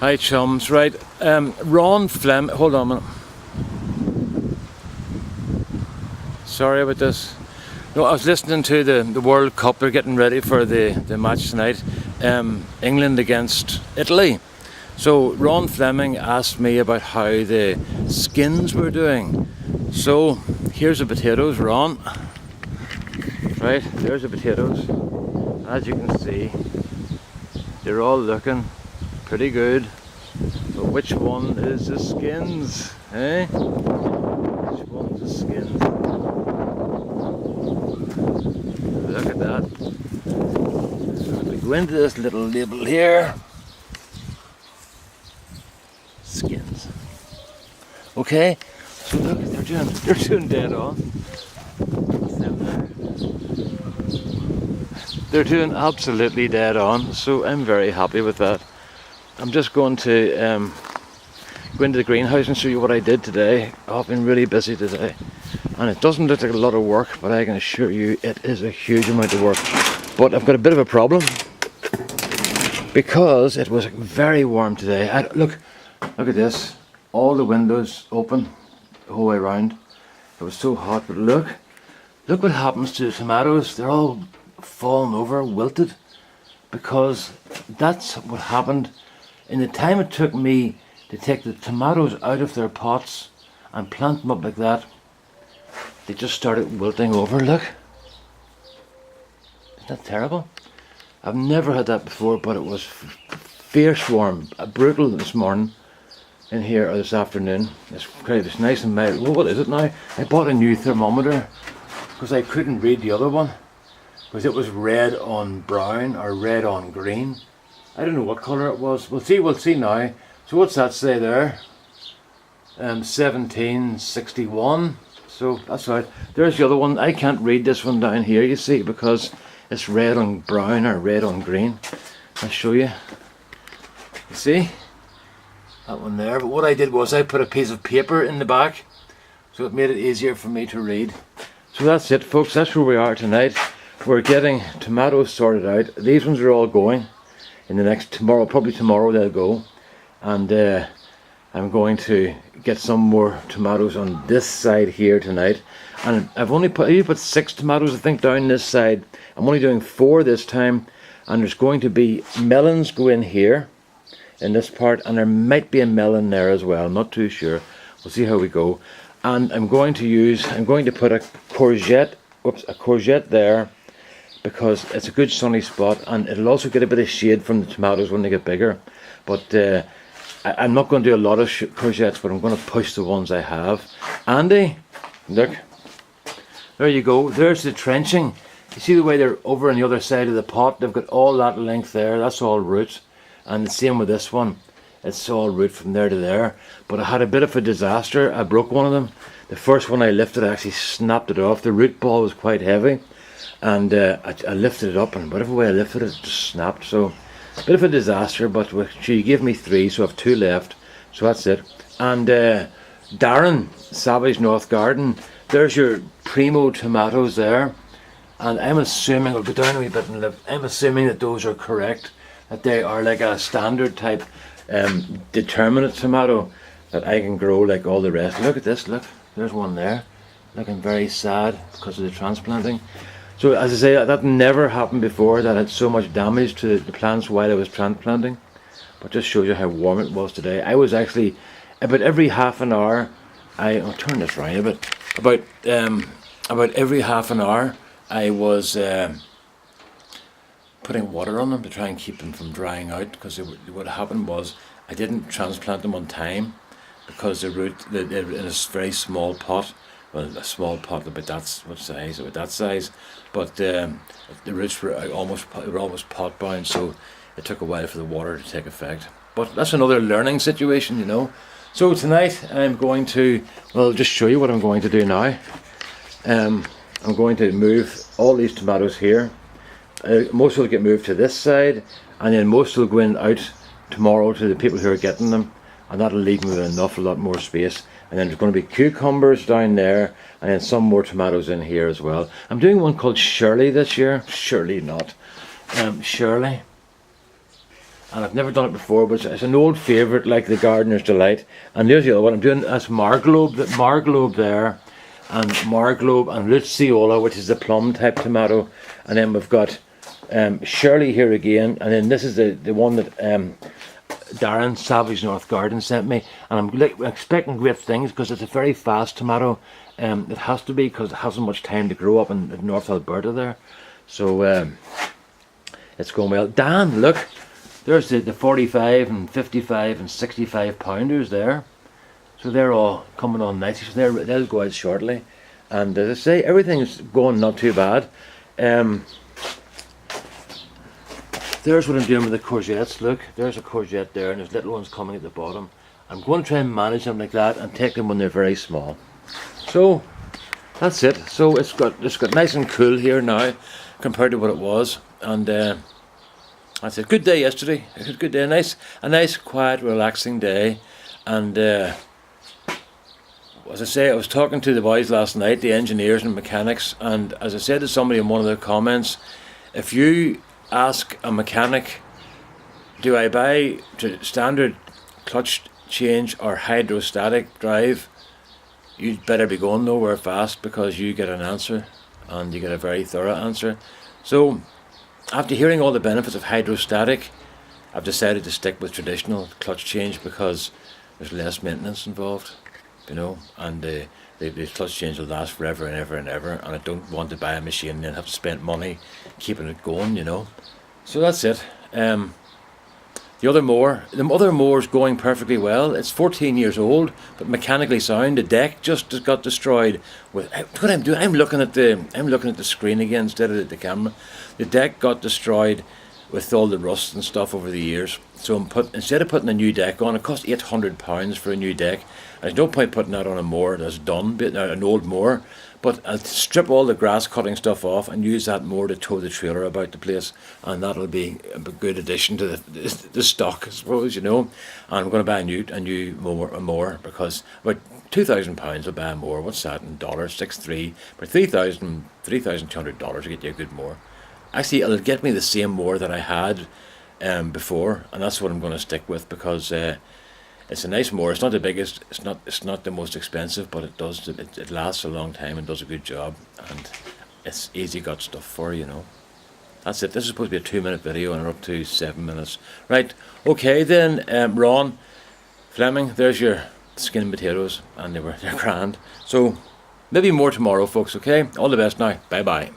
Hi chums, right, Ron Fleming, hold on a minute. Sorry about this. No, I was listening to the World Cup. They're getting ready for the match tonight. England against Italy. So Ron Fleming asked me about how the skins were doing. So here's the potatoes, Ron. Right, there's the potatoes. As you can see, they're all looking pretty good. But which one is the skins? Eh? Which one's the skins? Look at that. So we go into this little label here. Skins. Okay, so look, they're doing dead on. They're doing absolutely dead on, so I'm very happy with that. I'm just going to go into the greenhouse and show you what I did today. I've been really busy today, and it doesn't look like a lot of work, but I can assure you it is a huge amount of work. But I've got a bit of a problem because it was very warm today. Look at this, all the windows open the whole way around. It was so hot, but look what happens to the tomatoes. They're all fallen over, wilted, because that's what happened. In the time it took me to take the tomatoes out of their pots and plant them up like that, they just started wilting over. Look, isn't that terrible? I've never had that before, but it was fierce warm, brutal this morning in here, or this afternoon. It's crazy. It's nice and mild. Well, what is it now? I bought a new thermometer because I couldn't read the other one, because it was red on brown or red on green. I don't know what colour it was. We'll see now. So what's that say there? 1761. So that's right. There's the other one. I can't read this one down here, you see, because it's red on brown or red on green. I'll show you. You see? That one there. But what I did was I put a piece of paper in the back, so it made it easier for me to read. So that's it, folks. That's where we are tonight. We're getting tomatoes sorted out. These ones are all going. In the next probably tomorrow they'll go, and I'm going to get some more tomatoes on this side here tonight. And I put 6 tomatoes I think down this side. I'm only doing 4 this time, and there's going to be melons go in here in this part, and there might be a melon there as well. I'm not too sure. We'll see how we go. And I'm going to put a courgette there, because it's a good sunny spot, and it'll also get a bit of shade from the tomatoes when they get bigger. But I'm not going to do a lot of courgettes, but I'm going to push the ones I have. Andy, look, there you go. There's the trenching. You see the way they're over on the other side of the pot? They've got all that length there. That's all root. And the same with this one. It's all root from there to there. But I had a bit of a disaster. I broke one of them. The first one I lifted, I actually snapped it off. The root ball was quite heavy. And I lifted it up, and whatever way I lifted it, it just snapped. So a bit of a disaster, but she gave me 3, so I have 2 left. So that's it. And Darren, Savage North Garden, there's your primo tomatoes there. And I'm assuming, I'll go down a wee bit and live. I'm assuming that those are correct, that they are like a standard type determinate tomato that I can grow like all the rest. Look at this, look, there's one there, looking very sad because of the transplanting. So as I say, that never happened before, that had so much damage to the plants while I was transplanting. But just shows you how warm it was today. I was actually, about every half an hour, I'll turn this around a bit, about every half an hour I was putting water on them to try and keep them from drying out, because what happened was I didn't transplant them on time, because they're in a very small pot. Well, a small pot about that size, but the roots were almost pot bound, so it took a while for the water to take effect. But that's another learning situation, you know. So tonight I'm going to, well, just show you what I'm going to do now. I'm going to move all these tomatoes here. Most will get moved to this side, and then most will go in out tomorrow to the people who are getting them, and that'll leave me with an awful lot more space. And then there's going to be cucumbers down there, and then some more tomatoes in here as well. I'm doing one called Shirley this year. Shirley not. Shirley. and I've never done it before, but it's an old favourite, like the Gardener's Delight. And there's the other one I'm doing. That's Marglobe there, and Marglobe and Luciola, which is the plum type tomato. And then we've got Shirley here again, and then this is the one that Darren Savage North Garden sent me, and I'm expecting great things because it's a very fast tomato. It has to be, because it hasn't much time to grow up in North Alberta there. So it's going well. Dan, look, there's the 45 and 55 and 65 pounders there. So they're all coming on nicely. So they'll go out shortly. And as I say, everything's going not too bad. There's what I'm doing with the courgettes. Look, there's a courgette there, and there's little ones coming at the bottom. I'm going to try and manage them like that and take them when they're very small. So that's it. So it's got nice and cool here now compared to what it was. And that's a good day yesterday. It was a good day, a nice, quiet, relaxing day. And as I say, I was talking to the boys last night, the engineers and mechanics, and as I said to somebody in one of their comments, if you ask a mechanic, do I buy standard clutch change or hydrostatic drive, you'd better be going nowhere fast, because you get an answer, and you get a very thorough answer. So after hearing all the benefits of hydrostatic, I've decided to stick with traditional clutch change because there's less maintenance involved, you know, and the clutch change will last forever and ever and ever, and I don't want to buy a machine and then have to spend money keeping it going, you know. So that's it. The other mower's going perfectly well. It's 14 years old, but mechanically sound. The deck just got destroyed. With what I'm doing, I'm looking at the screen again instead of the camera. The deck got destroyed with all the rust and stuff over the years. So instead of putting a new deck on, it cost £800 for a new deck. There's no point putting that on a mower that's done, an old mower. But I'll strip all the grass cutting stuff off and use that mower to tow the trailer about the place, and that'll be a good addition to the stock, I suppose, you know. And I'm going to buy a new mower because about £2,000 will buy a mower. What's that in dollars? 6.3. But $3,200 to get you a good mower. Actually, it'll get me the same mower that I had before, and that's what I'm going to stick with, because it's a nice mower. It's not the biggest. It's not the most expensive, but it lasts a long time and does a good job, and it's easy got stuff for, you know. That's it. This is supposed to be a 2-minute video, and we're up to 7 minutes. Right. Okay then. Ron Fleming, there's your skin potatoes, and they're grand. So maybe more tomorrow, folks. Okay. All the best now. Bye bye.